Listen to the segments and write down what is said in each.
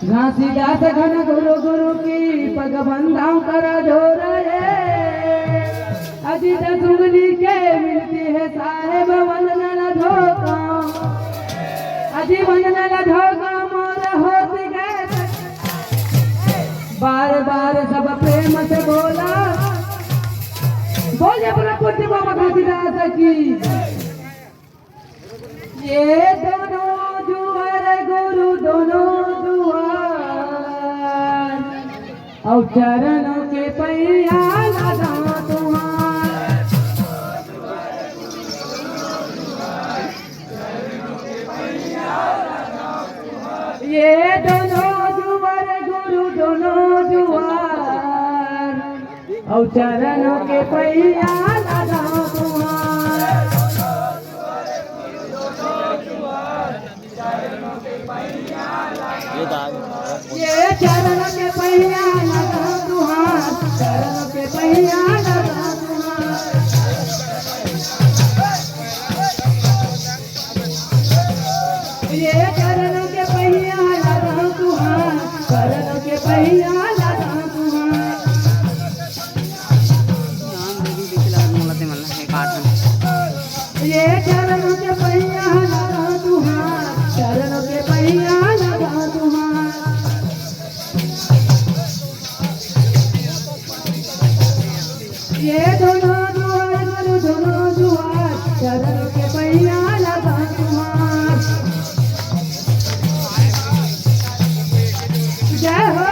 घासीदास घन गुरु गुरु की पग बंधाऊ कर जोर रे अजित सुगनी के मिलती है साहेब वंदन धोखा अजी वंदन धोखा मोर होती गए बार बार सब प्रेम से बोला बोले बोला पुण्य बाबा घासीदास की ये दोनों जुआर गुरु दोनों जुआर और चरणों के पैया लगा तुम्हार ये दोनों जुआर गुरु दोनों जुआर और चरणों के पैया लगा तुम्हार ये चरण के पहिया लगा तुहार चरण के पहिया लगा तुहार ये चरण के पहिया लगा तुहार चरण के पहिया लगा तुहार ये चरण के पहिया लगा तुहार चरण के पहिया लगा तुहार ये दोनों जुआर गुरु दोनों जुआर चरण के पहिया लगा तुम्हार जय हो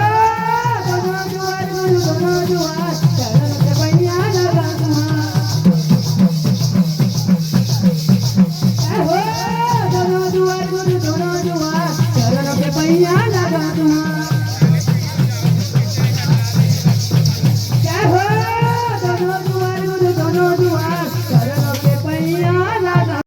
दोनों जुआर गुरु दोनों जुआर चरण के पहिया लगा तुम्हार जय हो दोनों जुआर गुरु दोनों जुआर चरण के पहिया लगा तुम्हार